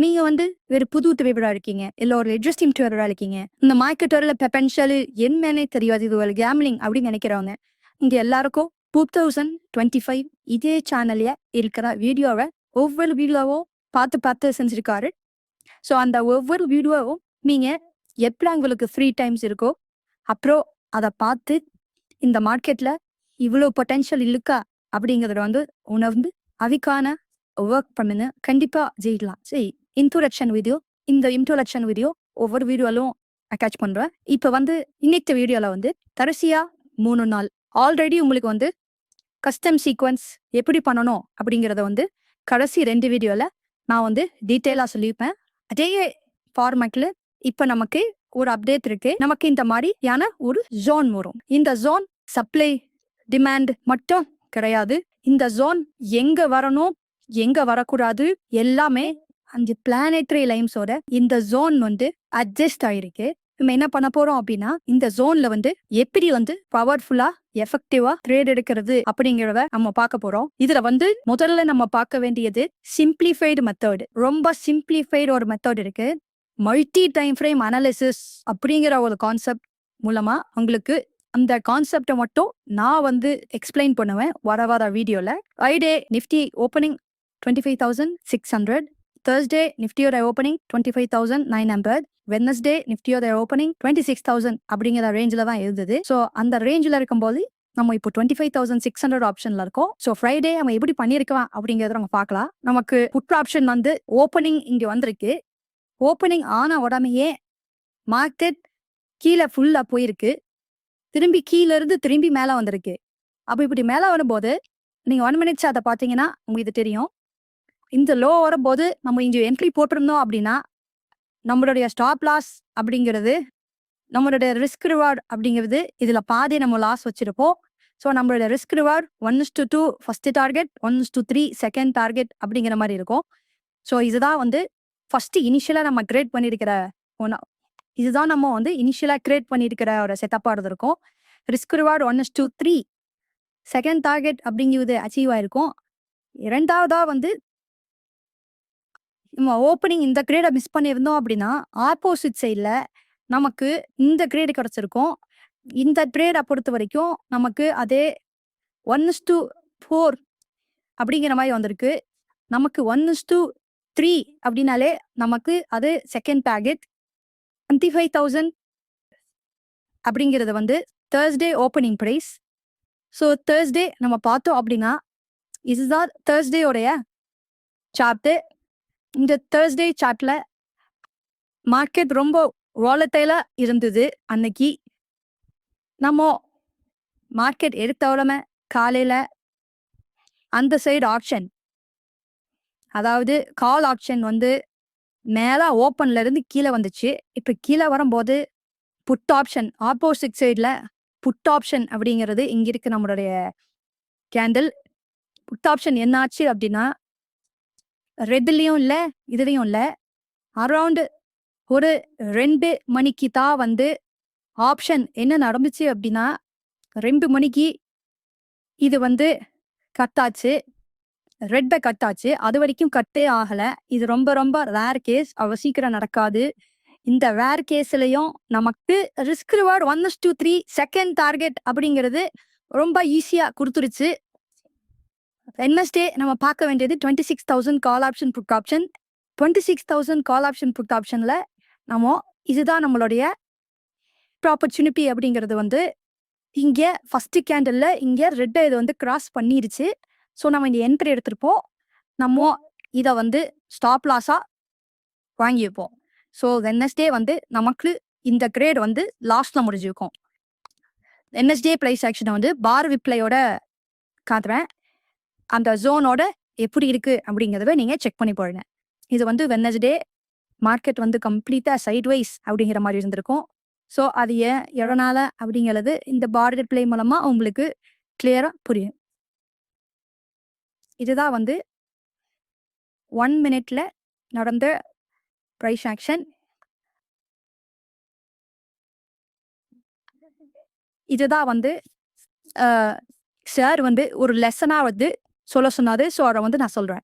நீங்க வந்து ஒரு புது ட்ரேடரா இருக்கீங்க, இல்ல ஒரு எக்ஸிஸ்டிங் ட்ரேடரா இருக்கீங்க. இந்த மார்க்கெட்டோட பொட்டன்ஷியல் என்னன்னே தெரியாது. இது ஒரு கேம்லிங் அப்படின்னு நினைக்கிறவங்க. இங்க எல்லாருக்கும் 2025 இதே சேனல்ல இருக்கிற வீடியோவை ஒவ்வொரு வீடியோவும் பார்த்து பார்த்து செஞ்சிருக்காரு. ஸோ அந்த ஒவ்வொரு வீடியோவும் நீங்க எப்படி உங்களுக்கு ஃப்ரீ டைம்ஸ் இருக்கோ, அப்புறம் அதை பார்த்து இந்த மார்க்கெட்ல இவ்வளோ பொட்டன்ஷியல் இருக்கா அப்படிங்கிறத வந்து உணர்ந்து அதுக்கான ஒர்க் பண்ணுங்க. கண்டிப்பா ஜெயிக்கலாம். சரி, இந்த இன்ட்ரோடக்ஷன் வீடியோ ஒவ்வொரு வீடியோலும் அட்டாச் பண்றேன். இப்போ வந்து இன்னைக்கு வீடியோல வந்து கடைசியா 3 நாள் ஆல்ரெடி உங்களுக்கு வந்து கஸ்டம் சீக்வன்ஸ் எப்படி பண்ணணும் அப்படிங்கிறத வந்து கடைசி 2 வீடியோல நான் வந்து டீட்டெயிலாக சொல்லியிருப்பேன். அதே ஃபார்மேட்ல இப்போ நமக்கு ஒரு அப்டேட் இருக்கு. நமக்கு இந்த மாதிரியான ஒரு ஜோன் வரும். இந்த ஜோன் சப்ளை டிமாண்ட் மட்டும் கிடையாது. இந்த ஜோன் எங்க வரணும், எங்க வரக்கூடாது எல்லாமே அந்த பிளானெட்டரி லைன்ஸோட இந்த ஜோன் வந்து அட்ஜஸ்ட் ஆயிருக்கு. நம்ம என்ன பண்ண போறோம் அப்படின்னா, இந்த ஜோன்ல வந்து எப்படி வந்து பவர்ஃபுல்லா எஃபெக்டிவா ட்ரேட் எடுக்கிறது அப்படிங்கிறத நம்ம பார்க்க போறோம். இதுல வந்து முதல்ல நம்ம பார்க்க வேண்டியது சிம்பிளிஃபைடு மெத்தட். ரொம்ப சிம்பிளிஃபைடு ஒரு மெத்தட் இருக்கு. மல்டி டைம் ஃப்ரேம் அனாலிசிஸ் அப்படிங்கிற ஒரு கான்செப்ட் மூலமா உங்களுக்கு அந்த கான்செப்டை மட்டும் நான் வந்து எக்ஸ்பிளைன் பண்ணுவேன் வர வீடியோல. ஃப்ரைடே நிஃப்டி ஓப்பனிங் 25,600, Thursday நிஃப்டியோட ஓப்பனிங் 25,900, வெட்னஸ்டே நிஃப்டியோட ஓப்பனிங் 26,000 அப்படிங்கிற ரேஞ்சில் தான் இருந்தது. ஸோ அந்த ரேஞ்சில் இருக்கும்போது நம்ம இப்போ 25,600 ஆப்ஷன்ல இருக்கோம். ஸோ ஃப்ரைடே நம்ம எப்படி பண்ணியிருக்கலாம் அப்படிங்கிறத நம்ம பார்க்கலாம். நமக்கு புட் ஆப்ஷன் வந்து ஓப்பனிங் இங்கே வந்திருக்கு. ஓப்பனிங் ஆன உடனேயே மார்க்கெட் கீழே ஃபுல்லா போயிருக்கு. திரும்பி கீழே இருந்து திரும்பி மேலே வந்திருக்கு. அப்போ இப்படி மேலே வரும்போது நீங்கள் 1 minute அதை பார்த்தீங்கன்னா உங்களுக்கு தெரியும். இந்த லோ வரும்போது நம்ம இங்கே என்ட்ரி போட்டிருந்தோம் அப்படின்னா நம்மளுடைய ஸ்டாப் லாஸ் அப்படிங்கிறது, நம்மளுடைய ரிஸ்க் ரிவார்டு அப்படிங்கிறது இதில் பாதி நம்ம லாஸ் வச்சிருப்போம். ஸோ நம்மளுடைய risk reward 1:2 first target, 1:3 second target அப்படிங்கிற மாதிரி இருக்கும். ஸோ இதுதான் வந்து ஃபர்ஸ்ட் இனிஷியலாக நம்ம கிரியேட் பண்ணியிருக்கிற இதுதான் நம்ம வந்து இனிஷியலாக கிரியேட் பண்ணியிருக்கிற ஒரு செட்டப்பாக இருந்திருக்கும். ரிஸ்க் ரிவார்டு 1:3 செகண்ட் டார்கெட் அப்படிங்கிறது அச்சீவ் ஆயிருக்கும். இரண்டாவதா வந்து நம்ம ஓப்பனிங் இந்த கிரேடை மிஸ் பண்ணியிருந்தோம் அப்படின்னா ஆப்போசிட் சைடில் நமக்கு இந்த கிரேடு கிடச்சிருக்கும். இந்த ட்ரேடை பொறுத்த வரைக்கும் நமக்கு அதே 1:4 அப்படிங்கிற மாதிரி வந்திருக்கு. நமக்கு 1:3 அப்படின்னாலே நமக்கு அது செகண்ட் டார்கெட் 25,000 அப்படிங்கிறது வந்து Thursday opening price. So Thursday நம்ம பார்த்தோம் அப்படின்னா இதுதான் தேர்ஸ்டேயோடைய சார்ட்டு. இந்த தேர்ஸ்டே சார்ட்ல மார்க்கெட் ரொம்ப வாலட்டைலா இருந்தது. அன்னைக்கு நம்ம மார்க்கெட் எடுத்த உடனே காலையில அந்த சைடு ஆப்ஷன், அதாவது கால் ஆப்ஷன் வந்து மேலே ஓப்பன்ல இருந்து கீழே வந்துச்சு. இப்போ கீழே வரும்போது புட் ஆப்ஷன் ஆப்போசிட் சைடில் புட் ஆப்ஷன் அப்படிங்கிறது இங்க இருக்கு. நம்மளுடைய கேண்டில் புட் ஆப்ஷன் என்னாச்சு அப்படின்னா ரெட்லையும் இல்லை இதுலையும் இல்லை, அரௌண்டு ஒரு 2 மணிக்கு தான் வந்து ஆப்ஷன் என்ன நடந்துச்சு அப்படின்னா 2 மணிக்கு இது வந்து கட்டாச்சு, ரெட்டை கட்டாச்சு. அது வரைக்கும் கட்டே ஆகலை. இது ரொம்ப ரொம்ப ரேர் கேஸ், அவ்வளோ சீக்கிரம் நடக்காது. இந்த ரேர் கேஸ்லையும் நமக்கு ரிஸ்க் ரிவார்டு 1:3 செகண்ட் டார்கெட் அப்படிங்கிறது ரொம்ப ஈஸியாக கொடுத்துருச்சு. வெட்னஸ்டே நம்ம பார்க்க வேண்டியது 26,000 call option put option. 26,000 call option put ஆப்ஷனில் நம்ம இதுதான் நம்மளுடைய ஆப்பர்ச்சுனிட்டி அப்படிங்கிறது வந்து இங்கே ஃபர்ஸ்ட் கேண்டலில் இங்கே ரெட்டை இது வந்து கிராஸ் பண்ணிருச்சு. ஸோ நம்ம இந்த என்ட்ரி எடுத்திருப்போம். நம்ம இதை வந்து ஸ்டாப் லாஸாக வாங்கியிருப்போம். ஸோ வெட்னஸ்டே வந்து நமக்கு இந்த கிரேட் வந்து லாஸ்ட்டில் முடிஞ்சிருக்கும். வெட்னஸ்டே ப்ரைஸ் ஆக்ஷனை வந்து பார் விப்ளையோட காட்டுறேன். அந்த ஜோனோட எப்படி இருக்குது அப்படிங்கிறத நீங்கள் செக் பண்ணி போடுங்க. இது வந்து வெட்னஸ்டே மார்க்கெட் வந்து கம்ப்ளீட்டாக சைட்வைஸ் அப்படிங்கிற மாதிரி இருந்திருக்கும். ஸோ அது எதனால அப்படிங்கிறது இந்த பார் ரிப்ளை மூலமாக உங்களுக்கு கிளியராக புரியும். இதுதான் வந்து 1 minute நடந்த ப்ரைஸ் ஆக்ஷன். இதுதான் வந்து சார் வந்து ஒரு லெசனாக வந்து சொல்ல சொன்னாரு. ஸோ அதை வந்து நான் சொல்கிறேன்.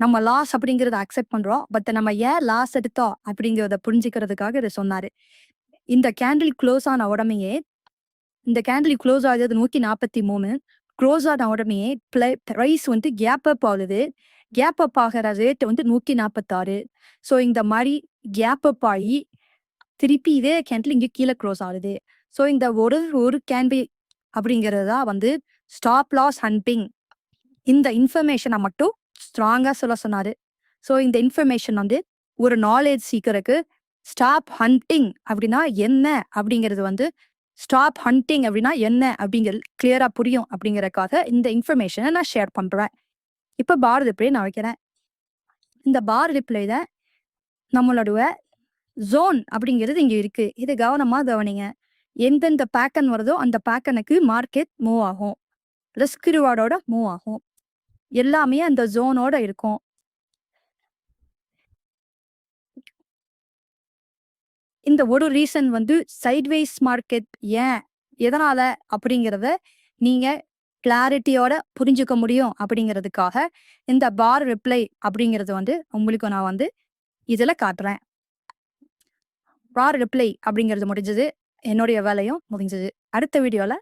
நம்ம லாஸ் அப்படிங்கிறத அக்செப்ட் பண்றோம். பட் நம்ம ஏன் லாஸ் எடுத்தோம் அப்படிங்கிறத புரிஞ்சுக்கிறதுக்காக இதை சொன்னாரு. இந்த கேண்டில் க்ளோஸ் ஆன உடனேயே இந்த கேண்டில் க்ளோஸ் ஆகுது 143. க்ளோஸ் ஆன உடனேயே ப்ரைஸ் வந்து கேப் அப் ஆகுது. கேப் அப் ஆகிற ரேட் வந்து 146. ஸோ இந்த மாதிரி கேப் அப் ஆகி திருப்பி இதே கேண்டில் இங்கே கீழே க்ளோஸ் ஆகுது. ஸோ இந்த ஒரு கேண்டில் அப்படிங்கிறது தான் வந்து ஸ்டாப் லாஸ் ஹண்டிங். இந்த இன்ஃபர்மேஷனை மட்டும் ஸ்ட்ராங்காக சொல்ல சொன்னாரு. ஸோ இந்த இன்ஃபர்மேஷன் வந்து ஒரு நாலேஜ் சீக்கருக்கு ஸ்டாப் ஹண்டிங் அப்படின்னா என்ன அப்படிங்கிறது வந்து ஸ்டாப் ஹண்டிங் அப்படின்னா என்ன அப்படிங்கிறது கிளியரா புரியும் அப்படிங்கறதுக்காக இந்த இன்ஃபர்மேஷனை நான் ஷேர் பண்றேன். இப்போ பார் ரிப்ளை நான் வைக்கிறேன். இந்த பார் ரிப்ளைல நம்மளோட ஜோன் அப்படிங்கிறது இங்க இருக்கு. இது கவனமா கவனிங்க. எந்தெந்த பேக்கன் வருதோ அந்த பேக்கனுக்கு மார்க்கெட் மூவ் ஆகும். ரிஸ்க் ரிவார்டோட மூவ் ஆகும். எல்லாமே அந்த ஜோனோட இருக்கும். இந்த ஒரு ரீசன் வந்து சைட்வேஸ் மார்க்கெட் ஏன் எதனால அப்படிங்கிறத நீங்க கிளாரிட்டியோட புரிஞ்சுக்க முடியும் அப்படிங்கிறதுக்காக இந்த பார் ரிப்ளை அப்படிங்கிறது வந்து உங்களுக்கு நான் வந்து இதுல காட்டுறேன். பார் ரிப்ளை அப்படிங்கிறது முடிஞ்சது. என்னுடைய வேலையும் முடிஞ்சது. அடுத்த வீடியோல